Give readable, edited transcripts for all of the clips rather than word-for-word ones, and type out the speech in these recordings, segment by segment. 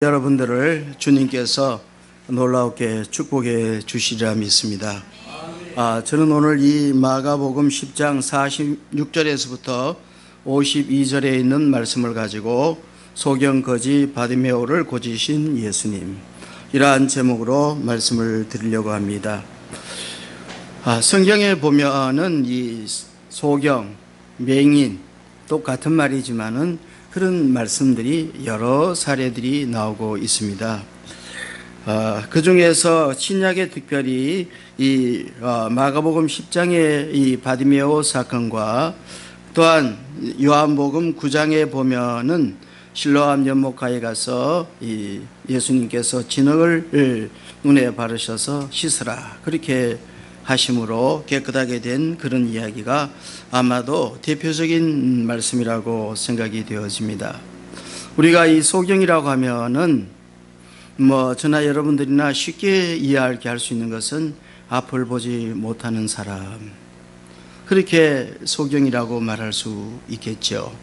여러분들을 주님께서 놀랍게 축복해 주시리라 믿습니다. 저는 오늘 이 마가복음 10장 46절에서부터 52절에 있는 말씀을 가지고 소경 거지 바디메오를 고치신 예수님, 이러한 제목으로 말씀을 드리려고 합니다. 성경에 보면은 이 소경, 맹인 똑같은 말이지만은 그런 말씀들이 여러 사례들이 나오고 있습니다. 그 중에서 신약에 특별히 이 마가복음 10장의 이 바디메오 사건과 또한 요한복음 9장에 보면은 실로암 연못가에 가서 이 예수님께서 진흙을 눈에 바르셔서 씻으라 그렇게 하심으로 깨끗하게 된 그런 이야기가 아마도 대표적인 말씀이라고 생각이 되어집니다. 우리가 이 소경이라고 하면은 저나 여러분들이나 쉽게 이해하게 할 수 있는 것은 앞을 보지 못하는 사람, 그렇게 소경이라고 말할 수 있겠죠.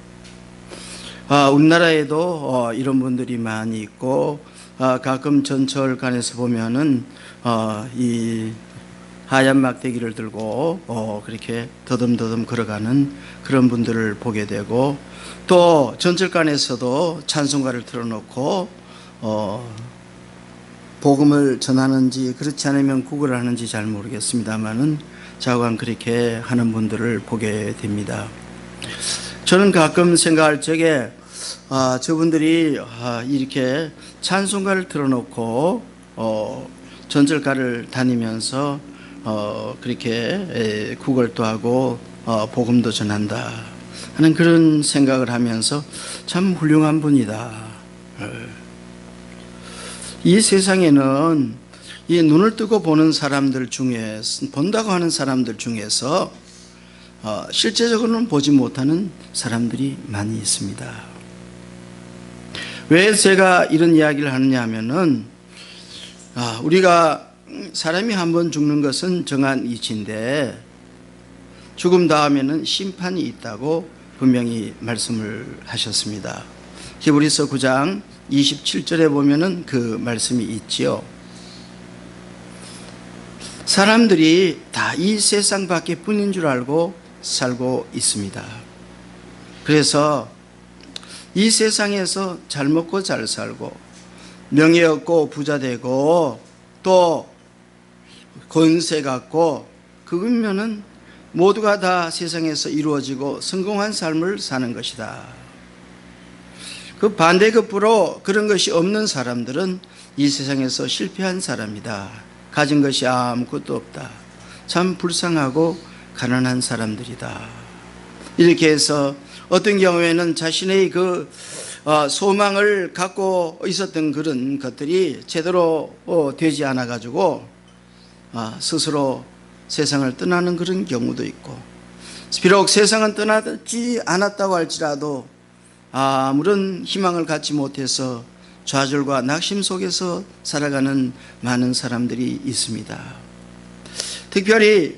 우리나라에도 이런 분들이 많이 있고 가끔 전철관에서 보면은 이 하얀 막대기를 들고 그렇게 더듬더듬 걸어가는 그런 분들을 보게 되고, 또 전철관에서도 찬송가를 틀어놓고 복음을 전하는지 그렇지 않으면 구걸을 하는지 잘 모르겠습니다만은 자관 그렇게 하는 분들을 보게 됩니다. 저는 가끔 생각할 적에 저분들이 이렇게 찬송가를 틀어놓고 전철가를 다니면서 그렇게 구걸도 하고 복음도 전한다 하는 그런 생각을 하면서 참 훌륭한 분이다. 이 세상에는 이 눈을 뜨고 보는 사람들 중에, 본다고 하는 사람들 중에서 실제적으로는 보지 못하는 사람들이 많이 있습니다. 왜 제가 이런 이야기를 하느냐 하면은 우리가 사람이 한번 죽는 것은 정한 이치인데 죽음 다음에는 심판이 있다고 분명히 말씀을 하셨습니다. 히브리서 9장 27절에 보면은 그 말씀이 있지요. 사람들이 다 이 세상 밖에 뿐인 줄 알고 살고 있습니다. 그래서 이 세상에서 잘 먹고 잘 살고 명예 얻고 부자 되고 또 권세 갖고 그거면은 모두가 다 세상에서 이루어지고 성공한 삶을 사는 것이다. 그 반대급부로 그런 것이 없는 사람들은 이 세상에서 실패한 사람이다. 가진 것이 아무것도 없다. 참 불쌍하고 가난한 사람들이다. 이렇게 해서 어떤 경우에는 자신의 그 소망을 갖고 있었던 그런 것들이 제대로 되지 않아 가지고 스스로 세상을 떠나는 그런 경우도 있고, 비록 세상은 떠나지 않았다고 할지라도 아무런 희망을 갖지 못해서 좌절과 낙심 속에서 살아가는 많은 사람들이 있습니다. 특별히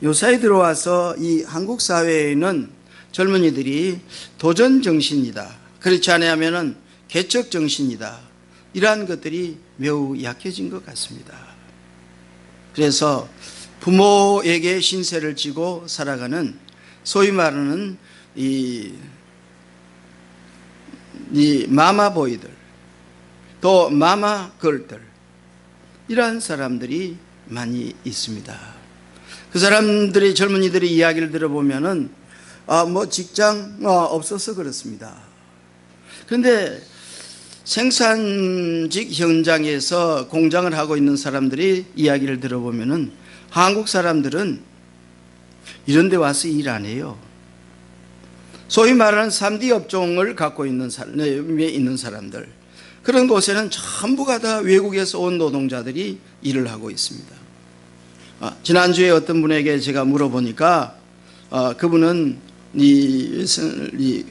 요사이 들어와서 이 한국 사회에는 젊은이들이 도전 정신이다, 그렇지 않으면은 개척 정신이다, 이러한 것들이 매우 약해진 것 같습니다. 그래서 부모에게 신세를 지고 살아가는 소위 말하는 이 마마보이들, 또 마마걸들, 이러한 사람들이 많이 있습니다. 그 사람들이, 젊은이들의 이야기를 들어보면은 직장 없어서 그렇습니다. 그런데 생산직 현장에서 공장을 하고 있는 사람들이 이야기를 들어보면은 한국 사람들은 이런 데 와서 일 안 해요. 소위 말하는 3D 업종을 갖고 있는 사람들, 그런 곳에는 전부가 다 외국에서 온 노동자들이 일을 하고 있습니다. 지난주에 어떤 분에게 제가 물어보니까 그분은 이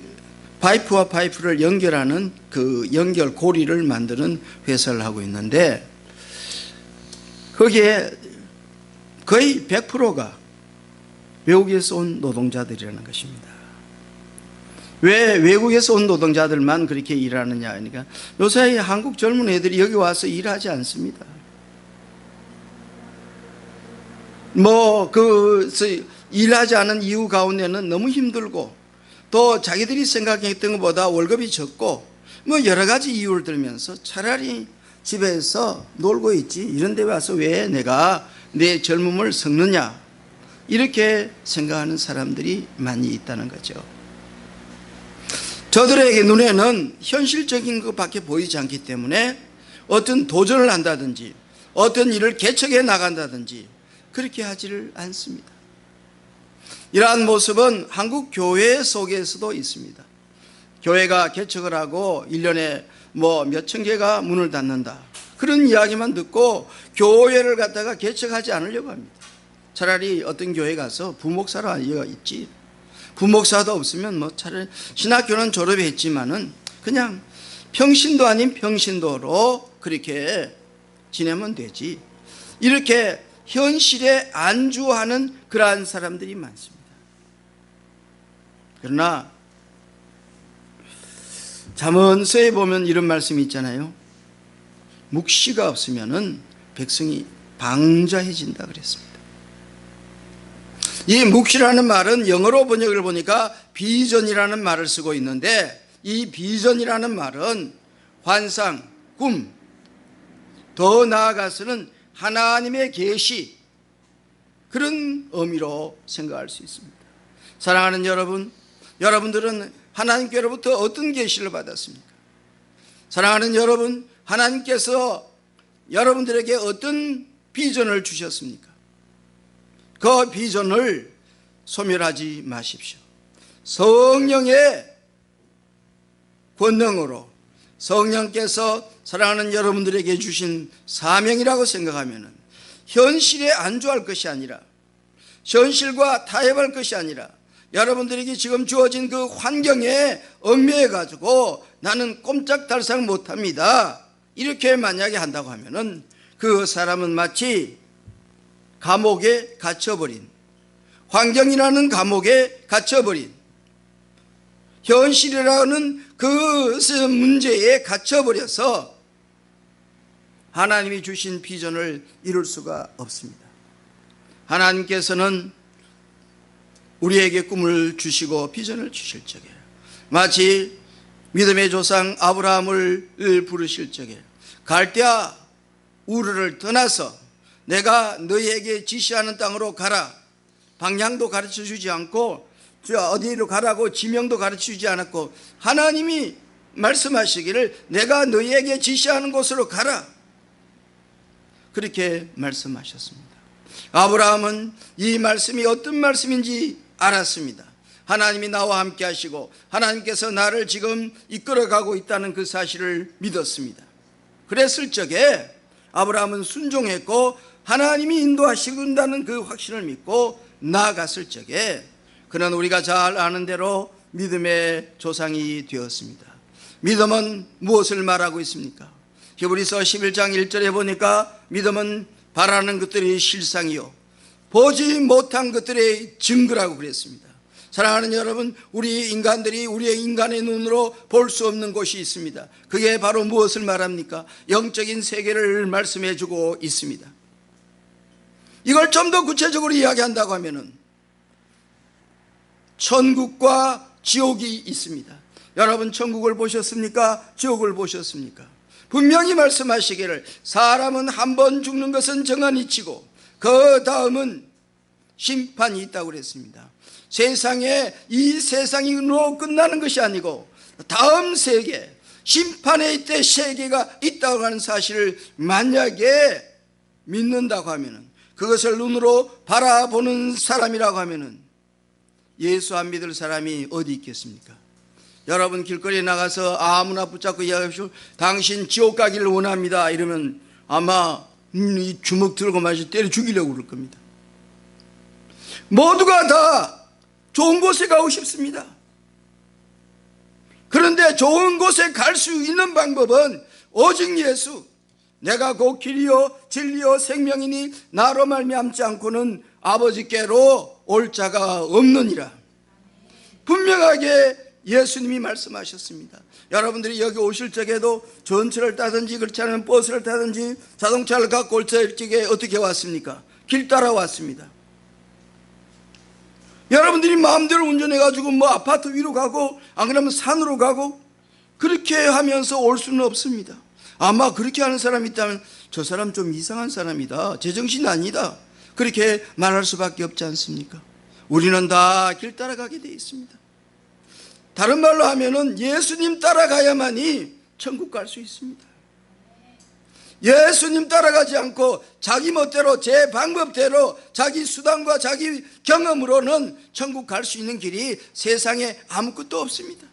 파이프와 파이프를 연결하는 그 연결 고리를 만드는 회사를 하고 있는데, 거기에 거의 100%가 외국에서 온 노동자들이라는 것입니다. 왜 외국에서 온 노동자들만 그렇게 일하느냐 하니까 요새 한국 젊은 애들이 여기 와서 일하지 않습니다. 일하지 않은 이유 가운데는 너무 힘들고 또 자기들이 생각했던 것보다 월급이 적고 여러 가지 이유를 들면서 차라리 집에서 놀고 있지 이런 데 와서 왜 내가 내 젊음을 섞느냐 이렇게 생각하는 사람들이 많이 있다는 거죠. 저들에게 눈에는 현실적인 것밖에 보이지 않기 때문에 어떤 도전을 한다든지 어떤 일을 개척해 나간다든지 그렇게 하지를 않습니다. 이러한 모습은 한국 교회 속에서도 있습니다. 교회가 개척을 하고 1년에 몇천 개가 문을 닫는다 그런 이야기만 듣고 교회를 갖다가 개척하지 않으려고 합니다. 차라리 어떤 교회 가서 부목사로 알려 있지, 부목사도 없으면 차라리 신학교는 졸업했지만은 그냥 평신도 아닌 평신도로 그렇게 지내면 되지, 이렇게 현실에 안주하는 그러한 사람들이 많습니다. 그러나 잠언서에 보면 이런 말씀이 있잖아요. 묵시가 없으면은 백성이 방자해진다 그랬습니다. 이 묵시라는 말은 영어로 번역을 보니까 비전이라는 말을 쓰고 있는데, 이 비전이라는 말은 환상, 꿈, 더 나아가서는 하나님의 계시, 그런 의미로 생각할 수 있습니다. 사랑하는 여러분, 여러분들은 하나님께로부터 어떤 계시를 받았습니까? 사랑하는 여러분, 하나님께서 여러분들에게 어떤 비전을 주셨습니까? 그 비전을 소멸하지 마십시오. 성령의 권능으로 성령께서 사랑하는 여러분들에게 주신 사명이라고 생각하면 현실에 안주할 것이 아니라, 현실과 타협할 것이 아니라, 여러분들에게 지금 주어진 그 환경에 얽매여 가지고 나는 꼼짝달싹 못합니다, 이렇게 만약에 한다고 하면은 그 사람은 마치 감옥에 갇혀버린, 환경이라는 감옥에 갇혀버린, 현실이라는 그 문제에 갇혀버려서 하나님이 주신 비전을 이룰 수가 없습니다. 하나님께서는 우리에게 꿈을 주시고 비전을 주실 적에 마치 믿음의 조상 아브라함을 부르실 적에 갈대아 우르를 떠나서 내가 너희에게 지시하는 땅으로 가라, 방향도 가르쳐 주지 않고 어디로 가라고 지명도 가르쳐 주지 않았고 하나님이 말씀하시기를 내가 너희에게 지시하는 곳으로 가라, 그렇게 말씀하셨습니다. 아브라함은 이 말씀이 어떤 말씀인지 알았습니다. 하나님이 나와 함께 하시고 하나님께서 나를 지금 이끌어가고 있다는 그 사실을 믿었습니다. 그랬을 적에 아브라함은 순종했고 하나님이 인도하신다는 그 확신을 믿고 나아갔을 적에 그는 우리가 잘 아는 대로 믿음의 조상이 되었습니다. 믿음은 무엇을 말하고 있습니까? 히브리서 11장 1절에 보니까 믿음은 바라는 것들의 실상이요 보지 못한 것들의 증거라고 그랬습니다. 사랑하는 여러분, 우리 인간들이 우리의 인간의 눈으로 볼 수 없는 곳이 있습니다. 그게 바로 무엇을 말합니까? 영적인 세계를 말씀해 주고 있습니다. 이걸 좀 더 구체적으로 이야기한다고 하면은 천국과 지옥이 있습니다. 여러분, 천국을 보셨습니까? 지옥을 보셨습니까? 분명히 말씀하시기를 사람은 한 번 죽는 것은 정한이치고 그 다음은 심판이 있다고 그랬습니다. 세상에 이 세상으로 끝나는 것이 아니고 다음 세계, 심판의 때 세계가 있다고 하는 사실을 만약에 믿는다고 하면은, 그것을 눈으로 바라보는 사람이라고 하면은 예수 안 믿을 사람이 어디 있겠습니까? 여러분 길거리에 나가서 아무나 붙잡고 이야기하시고 당신 지옥 가기를 원합니다 이러면 아마 이 주먹 들고 마치 때려 죽이려고 그럴 겁니다. 모두가 다 좋은 곳에 가고 싶습니다. 그런데 좋은 곳에 갈 수 있는 방법은 오직 예수, 내가 곧 길이요 진리요 생명이니 나로 말미암지 않고는 아버지께로 올 자가 없느니라. 분명하게 예수님이 말씀하셨습니다. 여러분들이 여기 오실 적에도 전철을 타든지 그렇지 않으면 버스를 타든지 자동차를 갖고 올 적에 어떻게 왔습니까? 길 따라 왔습니다. 여러분들이 마음대로 운전해가지고 뭐 아파트 위로 가고 안 그러면 산으로 가고 그렇게 하면서 올 수는 없습니다. 아마 그렇게 하는 사람이 있다면 저 사람 좀 이상한 사람이다, 제정신 아니다, 그렇게 말할 수밖에 없지 않습니까? 우리는 다 길 따라가게 되어 있습니다. 다른 말로 하면은 예수님 따라가야만이 천국 갈 수 있습니다. 예수님 따라가지 않고 자기 멋대로 제 방법대로 자기 수단과 자기 경험으로는 천국 갈 수 있는 길이 세상에 아무것도 없습니다.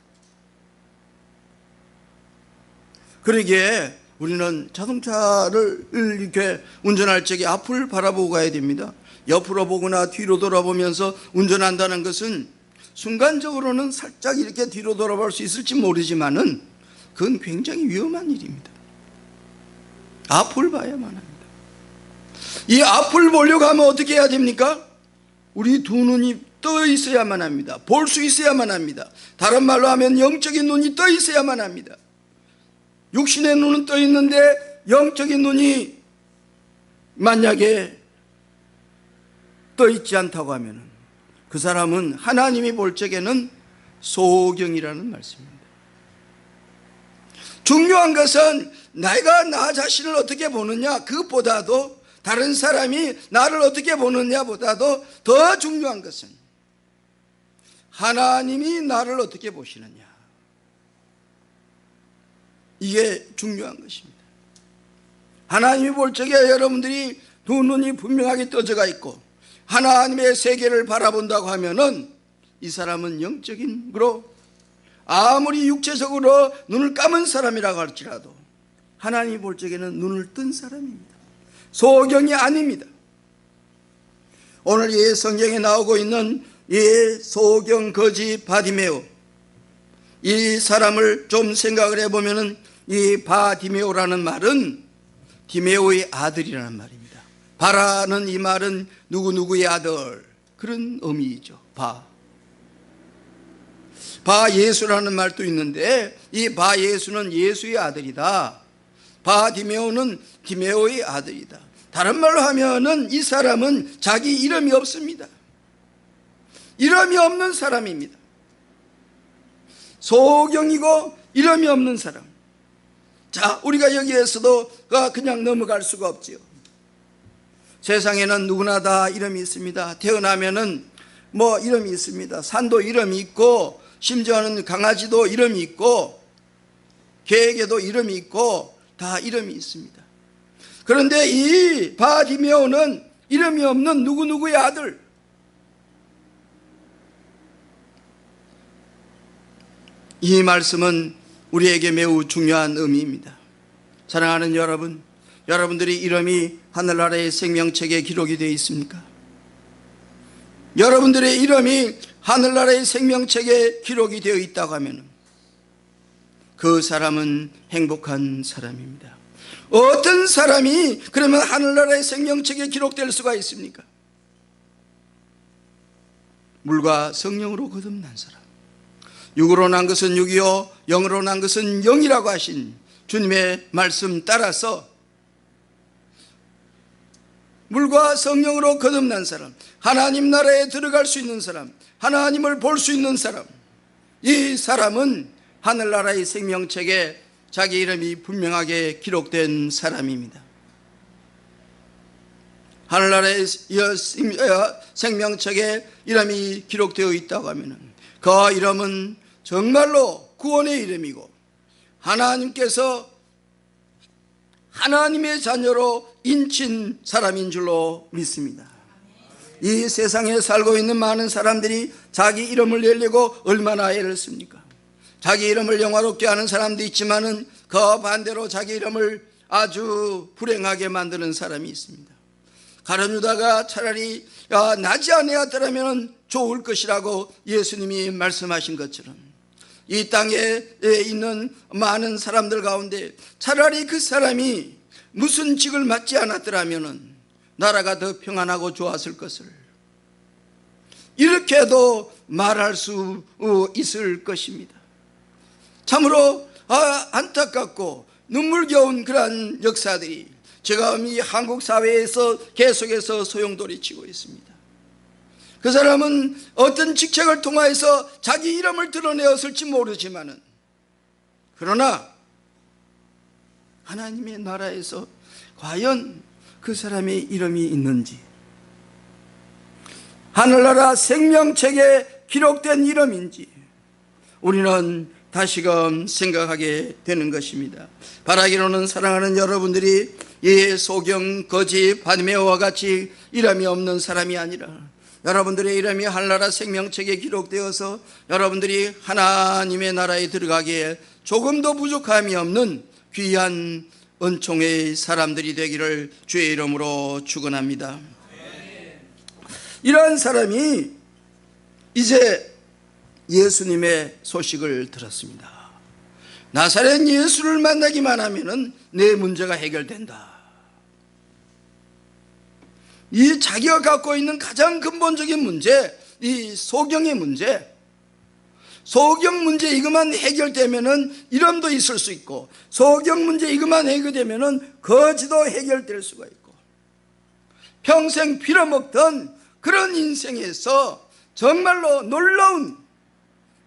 그러기에 우리는 자동차를 이렇게 운전할 적에 앞을 바라보고 가야 됩니다. 옆으로 보거나 뒤로 돌아보면서 운전한다는 것은 순간적으로는 살짝 이렇게 뒤로 돌아볼 수 있을지 모르지만은 그건 굉장히 위험한 일입니다. 앞을 봐야만 합니다. 이 앞을 보려고 하면 어떻게 해야 됩니까? 우리 두 눈이 떠 있어야만 합니다. 볼 수 있어야만 합니다. 다른 말로 하면 영적인 눈이 떠 있어야만 합니다. 육신의 눈은 떠 있는데 영적인 눈이 만약에 떠 있지 않다고 하면 그 사람은 하나님이 볼 적에는 소경이라는 말씀입니다. 중요한 것은 내가 나 자신을 어떻게 보느냐, 그것보다도 다른 사람이 나를 어떻게 보느냐보다도 더 중요한 것은 하나님이 나를 어떻게 보시느냐, 이게 중요한 것입니다. 하나님이 볼 적에 여러분들이 두 눈이 분명하게 떠져가 있고 하나님의 세계를 바라본다고 하면은 이 사람은 영적인 거로 아무리 육체적으로 눈을 감은 사람이라고 할지라도 하나님이 볼 적에는 눈을 뜬 사람입니다. 소경이 아닙니다. 오늘 이 성경에 나오고 있는 이 소경 거지 바디메오, 이 사람을 좀 생각을 해보면은 이 바디메오라는 말은 디메오의 아들이라는 말입니다. 바라는 이 말은 누구누구의 아들, 그런 의미이죠. 바 예수라는 말도 있는데 이 바 예수는 예수의 아들이다. 바 디메오는 디메오의 아들이다. 다른 말로 하면은 이 사람은 자기 이름이 없습니다. 이름이 없는 사람입니다. 소경이고 이름이 없는 사람. 자, 우리가 여기에서도 그냥 넘어갈 수가 없지요. 세상에는 누구나 다 이름이 있습니다. 태어나면은 뭐 이름이 있습니다. 산도 이름이 있고 심지어는 강아지도 이름이 있고 개에게도 이름이 있고 다 이름이 있습니다. 그런데 이 바디메오는 이름이 없는 누구누구의 아들, 이 말씀은 우리에게 매우 중요한 의미입니다. 사랑하는 여러분, 여러분들이 이름이 하늘나라의 생명책에 기록이 되어 있습니까? 여러분들의 이름이 하늘나라의 생명책에 기록이 되어 있다고 하면 그 사람은 행복한 사람입니다. 어떤 사람이 그러면 하늘나라의 생명책에 기록될 수가 있습니까? 물과 성령으로 거듭난 사람, 육으로 난 것은 육이요 영으로 난 것은 영이라고 하신 주님의 말씀 따라서 물과 성령으로 거듭난 사람, 하나님 나라에 들어갈 수 있는 사람, 하나님을 볼 수 있는 사람, 이 사람은 하늘나라의 생명책에 자기 이름이 분명하게 기록된 사람입니다. 하늘나라의 생명책에 이름이 기록되어 있다고 하면 그 이름은 정말로 구원의 이름이고 하나님께서 하나님의 자녀로 인친 사람인 줄로 믿습니다. 이 세상에 살고 있는 많은 사람들이 자기 이름을 내려고 얼마나 애를 씁니까? 자기 이름을 영화롭게 하는 사람도 있지만은 그 반대로 자기 이름을 아주 불행하게 만드는 사람이 있습니다. 가룟 유다가 차라리 나지 아니었더라면 좋을 것이라고 예수님이 말씀하신 것처럼 이 땅에 있는 많은 사람들 가운데 차라리 그 사람이 무슨 직을 맡지 않았더라면 나라가 더 평안하고 좋았을 것을, 이렇게도 말할 수 있을 것입니다. 참으로 안타깝고 눈물겨운 그러한 역사들이 지금 이 한국 사회에서 계속해서 소용돌이치고 있습니다. 그 사람은 어떤 직책을 통하여서 자기 이름을 드러내었을지 모르지만은, 그러나 하나님의 나라에서 과연 그 사람의 이름이 있는지, 하늘나라 생명책에 기록된 이름인지 우리는 다시금 생각하게 되는 것입니다. 바라기로는 사랑하는 여러분들이 이 소경 거지 바디메오와 같이 이름이 없는 사람이 아니라 여러분들의 이름이 하늘나라 생명책에 기록되어서 여러분들이 하나님의 나라에 들어가기에 조금도 부족함이 없는 귀한 은총의 사람들이 되기를 주의 이름으로 축원합니다. 이러한 사람이 이제 예수님의 소식을 들었습니다. 나사렛 예수를 만나기만 하면은 내 문제가 해결된다. 이 자기가 갖고 있는 가장 근본적인 문제, 이 소경의 문제, 소경 문제 이것만 해결되면은 이름도 있을 수 있고, 소경 문제 이것만 해결되면은 거지도 해결될 수가 있고, 평생 빌어먹던 그런 인생에서 정말로 놀라운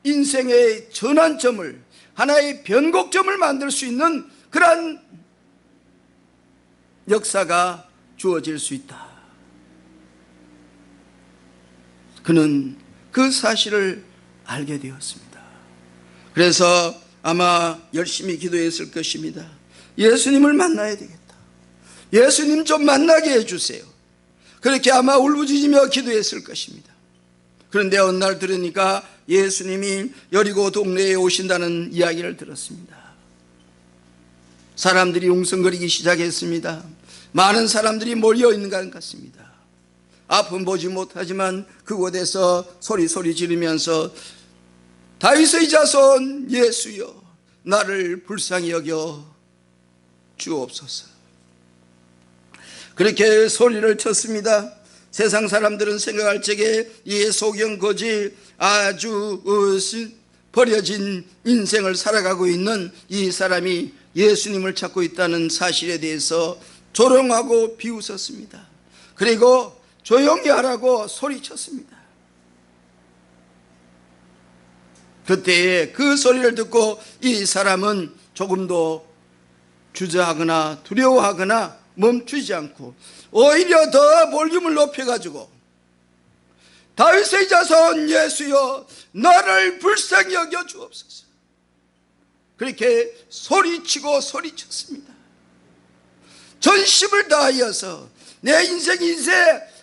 인생의 전환점을, 하나의 변곡점을 만들 수 있는 그러한 역사가 주어질 수 있다. 그는 그 사실을 알게 되었습니다. 그래서 아마 열심히 기도했을 것입니다. 예수님을 만나야 되겠다. 예수님 좀 만나게 해주세요. 그렇게 아마 울부짖으며 기도했을 것입니다. 그런데 어느 날 들으니까 예수님이 여리고 동네에 오신다는 이야기를 들었습니다. 사람들이 웅성거리기 시작했습니다. 많은 사람들이 몰려있는 것 같습니다. 앞은 보지 못하지만 그곳에서 소리 지르면서 다윗의 자손 예수여, 나를 불쌍히 여겨 주옵소서. 그렇게 소리를 쳤습니다. 세상 사람들은 생각할 적에 이 소경 거지 아주 버려진 인생을 살아가고 있는 이 사람이 예수님을 찾고 있다는 사실에 대해서 조롱하고 비웃었습니다. 그리고 조용히 하라고 소리쳤습니다. 그때에 그 소리를 듣고 이 사람은 조금도 주저하거나 두려워하거나 멈추지 않고 오히려 더 볼륨을 높여가지고 다윗의 자손 예수여, 나를 불쌍히 여겨 주옵소서. 그렇게 소리치고 소리쳤습니다. 전심을 다하여서 내 인생 이제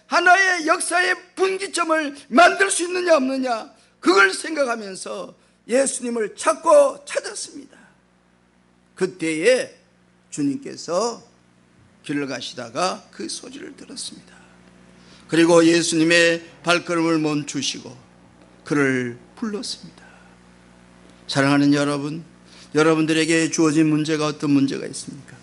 하나의 역사의 분기점을 만들 수 있느냐 없느냐, 그걸 생각하면서 예수님을 찾았습니다. 그때에 주님께서 길을 가시다가 그 소리를 들었습니다. 그리고 예수님의 발걸음을 멈추시고 그를 불렀습니다. 사랑하는 여러분, 여러분들에게 주어진 문제가 어떤 문제가 있습니까?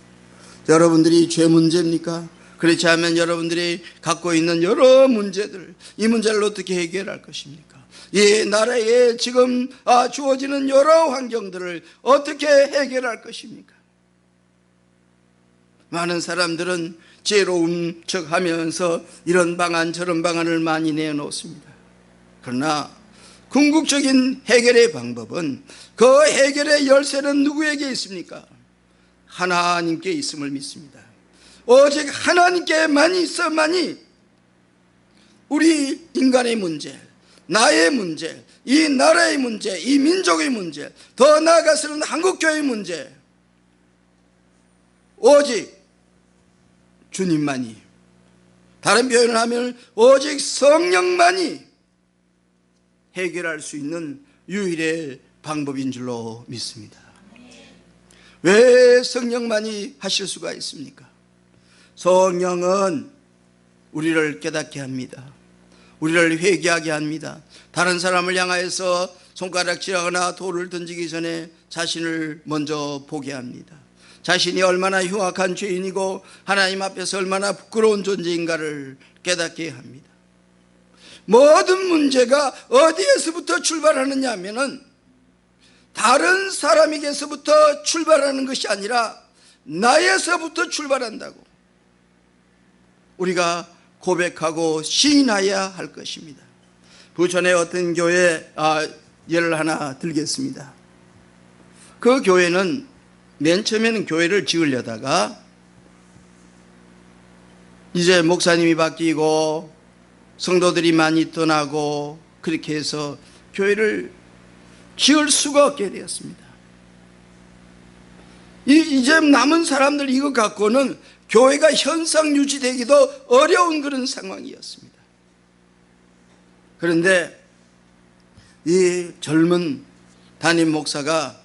여러분들이 죄 문제입니까? 그렇지 않으면 여러분들이 갖고 있는 여러 문제들, 이 문제를 어떻게 해결할 것입니까? 이 나라에 지금 주어지는 여러 환경들을 어떻게 해결할 것입니까? 많은 사람들은 지혜로운 척하면서 이런 방안 저런 방안을 많이 내놓습니다. 그러나 궁극적인 해결의 방법은, 그 해결의 열쇠는 누구에게 있습니까? 하나님께 있음을 믿습니다. 오직 하나님께만 있어만이 우리 인간의 문제, 나의 문제, 이 나라의 문제, 이 민족의 문제, 더 나아가서는 한국교회의 문제, 오직 주님만이, 다른 표현을 하면 오직 성령만이 해결할 수 있는 유일의 방법인 줄로 믿습니다. 왜 성령만이 하실 수가 있습니까? 성령은 우리를 깨닫게 합니다. 우리를 회개하게 합니다. 다른 사람을 향하여서 손가락질하거나 돌을 던지기 전에 자신을 먼저 보게 합니다. 자신이 얼마나 흉악한 죄인이고 하나님 앞에서 얼마나 부끄러운 존재인가를 깨닫게 합니다. 모든 문제가 어디에서부터 출발하느냐 하면은 다른 사람에게서부터 출발하는 것이 아니라 나에서부터 출발한다고 우리가 고백하고 시인해야 할 것입니다. 부천의 어떤 교회 예를 하나 들겠습니다. 그 교회는 맨 처음에는 교회를 지으려다가 이제 목사님이 바뀌고 성도들이 많이 떠나고 그렇게 해서 교회를 지을 수가 없게 되었습니다. 이제 남은 사람들 이거 갖고는 교회가 현상 유지되기도 어려운 그런 상황이었습니다. 그런데 이 젊은 담임 목사가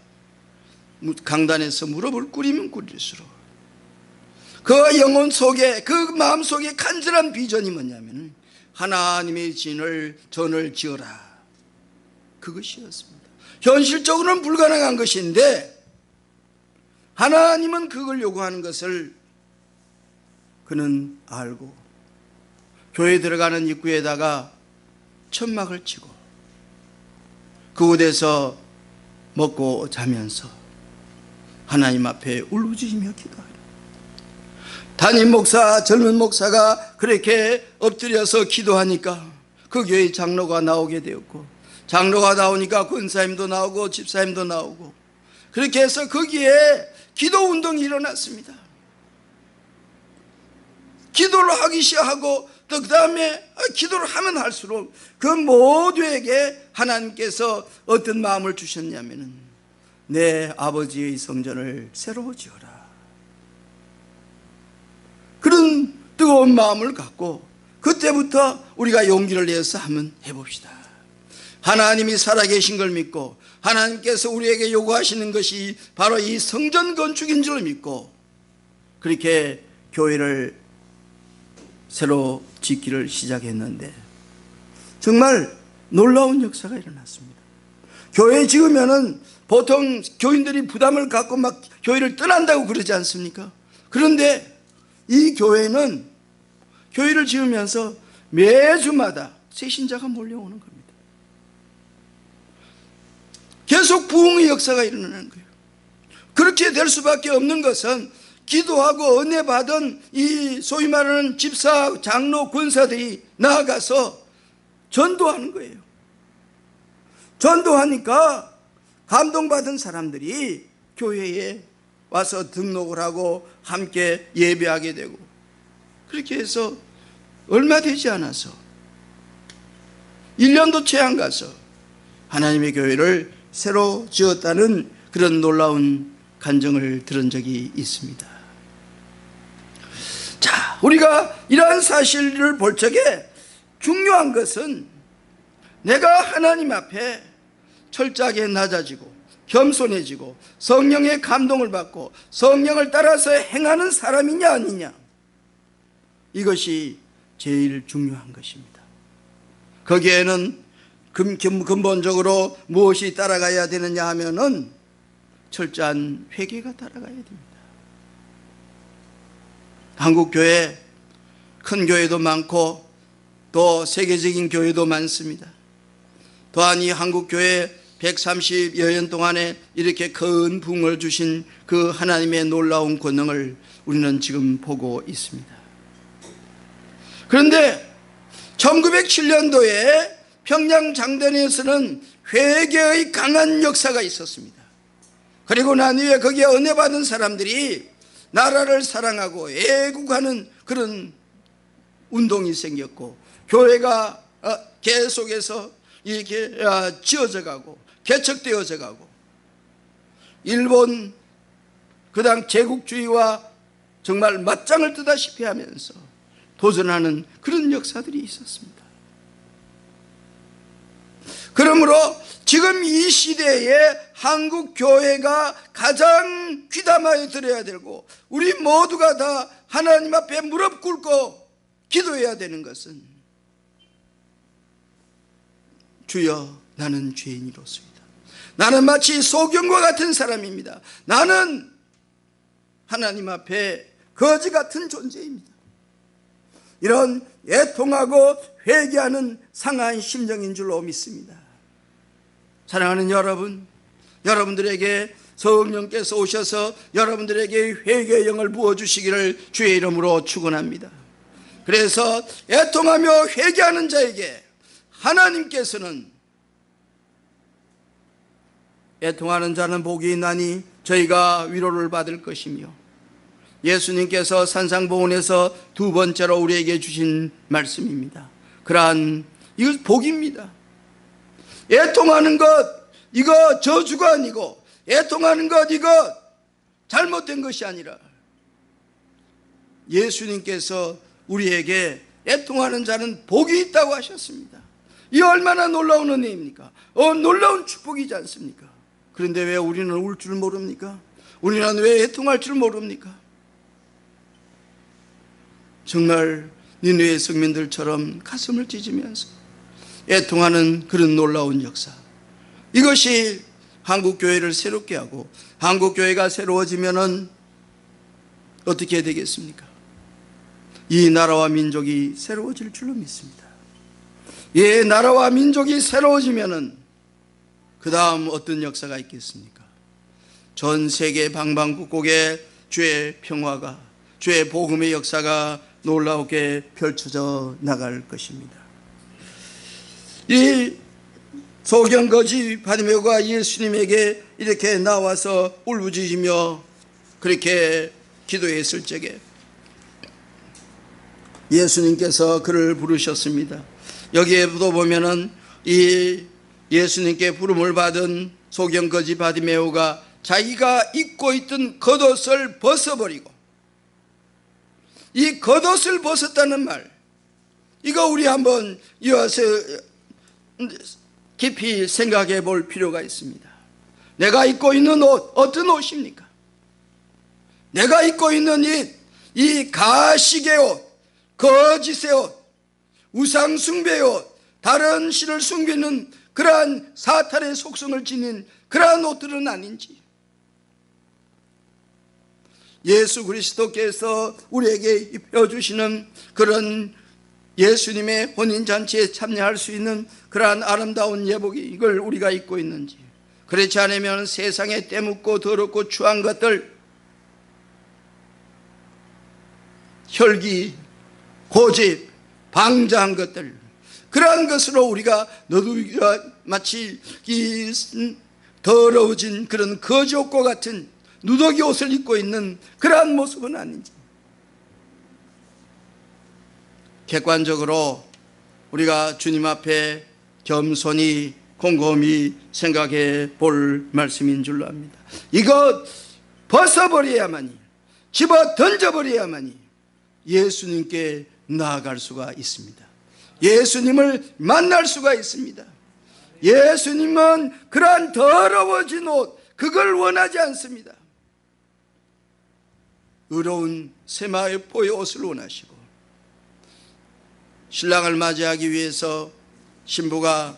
강단에서 무릎을 꿇으면 꿇을수록 그 영혼 속에 그 마음 속에 간절한 비전이 뭐냐면 하나님의 전을 지어라, 그것이었습니다. 현실적으로는 불가능한 것인데 하나님은 그걸 요구하는 것을 그는 알고 교회 들어가는 입구에다가 천막을 치고 그곳에서 먹고 자면서 하나님 앞에 울부짖으며 기도하라. 담임 목사, 젊은 목사가 그렇게 엎드려서 기도하니까 그 교회 장로가 나오게 되었고, 장로가 나오니까 권사님도 나오고 집사님도 나오고, 그렇게 해서 거기에 기도 운동이 일어났습니다. 기도를 하기 시작하고 또 그 다음에 기도를 하면 할수록 그 모두에게 하나님께서 어떤 마음을 주셨냐면은 내 아버지의 성전을 새로 지어라, 그런 뜨거운 마음을 갖고 그때부터 우리가 용기를 내서 한번 해봅시다. 하나님이 살아계신 걸 믿고 하나님께서 우리에게 요구하시는 것이 바로 이 성전 건축인 줄 믿고 그렇게 교회를 새로 짓기를 시작했는데 정말 놀라운 역사가 일어났습니다. 교회 지으면은 보통 교인들이 부담을 갖고 막 교회를 떠난다고 그러지 않습니까? 그런데 이 교회는 교회를 지으면서 매주마다 새 신자가 몰려오는 겁니다. 계속 부흥의 역사가 일어나는 거예요. 그렇게 될 수밖에 없는 것은 기도하고 은혜 받은 이 소위 말하는 집사, 장로, 권사들이 나아가서 전도하는 거예요. 전도하니까 감동받은 사람들이 교회에 와서 등록을 하고 함께 예배하게 되고, 그렇게 해서 얼마 되지 않아서 1년도 채 안 가서 하나님의 교회를 새로 지었다는 그런 놀라운 간증을 들은 적이 있습니다. 자, 우리가 이러한 사실을 볼 적에 중요한 것은 내가 하나님 앞에 철저하게 낮아지고 겸손해지고 성령의 감동을 받고 성령을 따라서 행하는 사람이냐 아니냐, 이것이 제일 중요한 것입니다. 거기에는 근본적으로 무엇이 따라가야 되느냐 하면은 철저한 회개가 따라가야 됩니다. 한국교회 큰 교회도 많고 또 세계적인 교회도 많습니다. 또한 이 한국교회 130여 년 동안에 이렇게 큰 부흥을 주신 그 하나님의 놀라운 권능을 우리는 지금 보고 있습니다. 그런데 1907년도에 평양 장단에서는 회개의 강한 역사가 있었습니다. 그리고 난 후에 거기에 은혜 받은 사람들이 나라를 사랑하고 애국하는 그런 운동이 생겼고, 교회가 계속해서 이렇게 지어져 가고 개척되어져 가고, 일본 그 당 제국주의와 정말 맞짱을 뜨다시피 하면서 도전하는 그런 역사들이 있었습니다. 그러므로 지금 이 시대에 한국 교회가 가장 귀담하게 들어야 되고 우리 모두가 다 하나님 앞에 무릎 꿇고 기도해야 되는 것은, 주여 나는 죄인이로소이다. 나는 마치 소경과 같은 사람입니다. 나는 하나님 앞에 거지 같은 존재입니다. 이런 애통하고 회개하는 상한 심정인 줄로 믿습니다. 사랑하는 여러분, 여러분들에게 성령께서 오셔서 여러분들에게 회개의 영을 부어주시기를 주의 이름으로 축원합니다. 그래서 애통하며 회개하는 자에게 하나님께서는 애통하는 자는 복이 있나니 저희가 위로를 받을 것이며, 예수님께서 산상보훈에서 두 번째로 우리에게 주신 말씀입니다. 그러한 이거 복입니다. 애통하는 것 이거 저주가 아니고, 애통하는 것 이거 잘못된 것이 아니라 예수님께서 우리에게 애통하는 자는 복이 있다고 하셨습니다. 이 얼마나 놀라운 은혜입니까? 놀라운 축복이지 않습니까? 그런데 왜 우리는 울 줄 모릅니까? 우리는 왜 애통할 줄 모릅니까? 정말 니느웨 성민들처럼 가슴을 찢으면서 애통하는 그런 놀라운 역사, 이것이 한국교회를 새롭게 하고, 한국교회가 새로워지면은 어떻게 되겠습니까? 이 나라와 민족이 새로워질 줄로 믿습니다. 이 나라와 민족이 새로워지면은 그 다음 어떤 역사가 있겠습니까? 전 세계 방방곡곡에 주의 평화가, 주의 복음의 역사가 놀라우게 펼쳐져 나갈 것입니다. 이 소경거지 바디메오가 예수님에게 이렇게 나와서 울부짖으며 그렇게 기도했을 적에 예수님께서 그를 부르셨습니다. 여기에도 보면은 이 예수님께 부름을 받은 소경거지 바디메오가 자기가 입고 있던 겉옷을 벗어버리고, 이 겉옷을 벗었다는 말, 이거 우리 한번 이어서 깊이 생각해 볼 필요가 있습니다. 내가 입고 있는 옷, 어떤 옷입니까? 내가 입고 있는 이 가식의 옷, 거짓의 옷, 우상숭배의 옷, 다른 신을 숨기는 그러한 사탄의 속성을 지닌 그러한 옷들은 아닌지, 예수 그리스도께서 우리에게 입혀주시는 그런 예수님의 혼인잔치에 참여할 수 있는 그러한 아름다운 예복이 이걸 우리가 입고 있는지, 그렇지 않으면 세상에 때묻고 더럽고 추한 것들, 혈기, 고집, 방자한 것들, 그러한 것으로 우리가 마치 이 더러워진 그런 거지옷과 같은 누더기 옷을 입고 있는 그러한 모습은 아닌지, 객관적으로 우리가 주님 앞에 겸손히 곰곰이 생각해 볼 말씀인 줄로 압니다. 이거 벗어버려야만이, 집어 던져버려야만이 예수님께 나아갈 수가 있습니다. 예수님을 만날 수가 있습니다. 예수님은 그러한 더러워진 옷, 그걸 원하지 않습니다. 의로운 세마의 포의 옷을 원하시고, 신랑을 맞이하기 위해서 신부가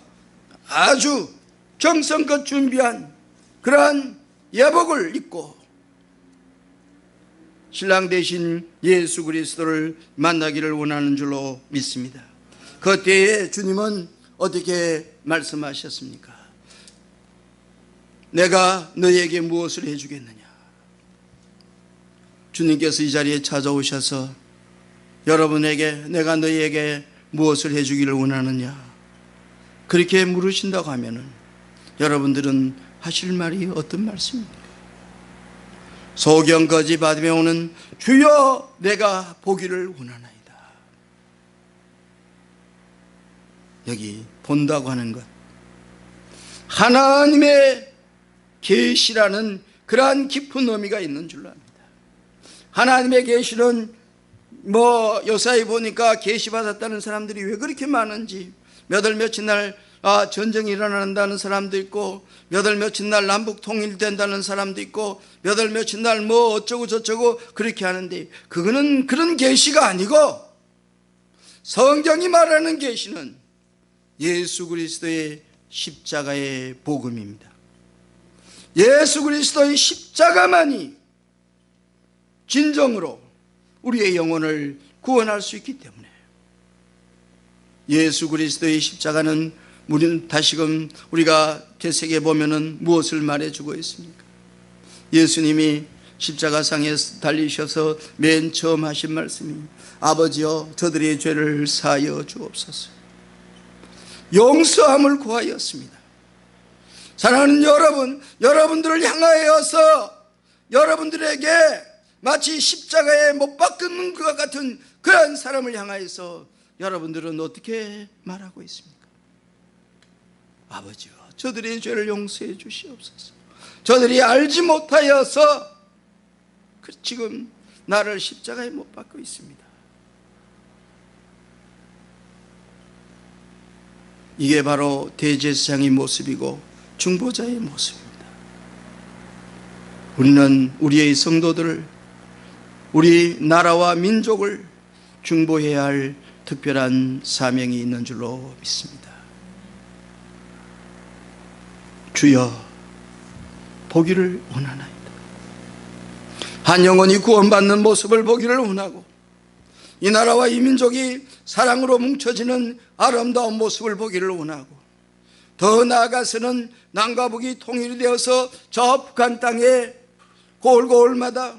아주 정성껏 준비한 그러한 예복을 입고 신랑 대신 예수 그리스도를 만나기를 원하는 줄로 믿습니다. 그때에 주님은 어떻게 말씀하셨습니까? 내가 너희에게 무엇을 해주겠느냐? 주님께서 이 자리에 찾아오셔서 여러분에게 내가 너희에게 무엇을 해주기를 원하느냐, 그렇게 물으신다고 하면은 여러분들은 하실 말이 어떤 말씀입니까? 소경거지 바디메오는 주여 내가 보기를 원하나이다. 여기 본다고 하는 것, 하나님의 계시라는 그러한 깊은 의미가 있는 줄로 압니다. 하나님의 계시는 요사이 보니까 계시받았다는 사람들이 왜 그렇게 많은지, 몇 월 며칠 날 전쟁이 일어난다는 사람도 있고, 몇 월 며칠 날 남북 통일된다는 사람도 있고, 몇 월 며칠 날 어쩌고 저쩌고 그렇게 하는데, 그거는 그런 계시가 아니고, 성경이 말하는 계시는 예수 그리스도의 십자가의 복음입니다. 예수 그리스도의 십자가만이 진정으로 우리의 영혼을 구원할 수 있기 때문에 예수 그리스도의 십자가는 우리는 다시금 우리가 개색에 보면은 무엇을 말해주고 있습니까? 예수님이 십자가상에 달리셔서 맨 처음 하신 말씀이 아버지여 저들의 죄를 사하여 주옵소서. 용서함을 구하였습니다. 사랑하는 여러분, 여러분들을 향하여서 여러분들에게 마치 십자가에 못 박는 것 같은 그런 사람을 향하여서 여러분들은 어떻게 말하고 있습니까? 아버지여 저들의 죄를 용서해 주시옵소서. 저들이 알지 못하여서 지금 나를 십자가에 못 박고 있습니다. 이게 바로 대제사장의 모습이고 중보자의 모습입니다. 우리는 우리의 성도들을, 우리 나라와 민족을 중보해야 할 특별한 사명이 있는 줄로 믿습니다. 주여 보기를 원하나이다. 한 영혼이 구원받는 모습을 보기를 원하고 이 나라와 이 민족이 사랑으로 뭉쳐지는 아름다운 모습을 보기를 원하고 더 나아가서는 남과 북이 통일이 되어서 저 북한 땅에 고을고을마다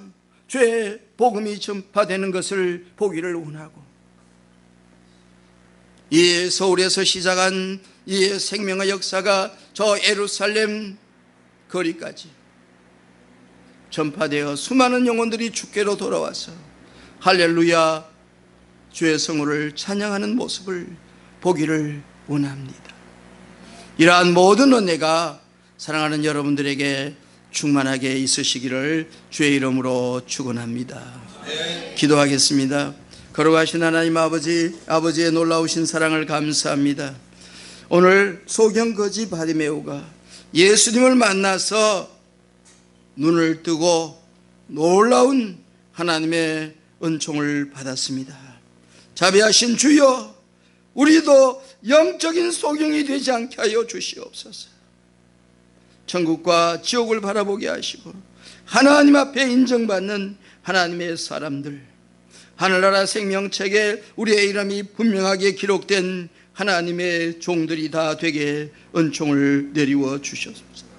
죄의 복음이 전파되는 것을 보기를 원하고 이 서울에서 시작한 이 생명의 역사가 저 예루살렘 거리까지 전파되어 수많은 영혼들이 주께로 돌아와서 할렐루야 주의 성호를 찬양하는 모습을 보기를 원합니다. 이러한 모든 은혜가 사랑하는 여러분들에게 충만하게 있으시기를 주의 이름으로 축원합니다. 기도하겠습니다. 거룩하신 하나님 아버지, 아버지의 놀라우신 사랑을 감사합니다. 오늘 소경거지 바리메오가 예수님을 만나서 눈을 뜨고 놀라운 하나님의 은총을 받았습니다. 자비하신 주여, 우리도 영적인 소경이 되지 않게 하여 주시옵소서. 천국과 지옥을 바라보게 하시고 하나님 앞에 인정받는 하나님의 사람들, 하늘나라 생명책에 우리의 이름이 분명하게 기록된 하나님의 종들이 다 되게 은총을 내리워 주셨소서.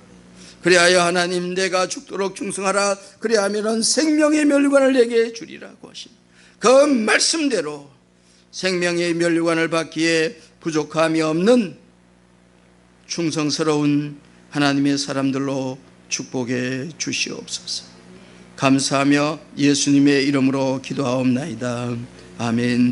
그리하여 하나님 내가 죽도록 충성하라, 그리하면 생명의 멸류관을 내게 주리라고 하신 그 말씀대로 생명의 멸류관을 받기에 부족함이 없는 충성스러운 하나님의 사람들로 축복해 주시옵소서. 감사하며 예수님의 이름으로 기도하옵나이다. 아멘.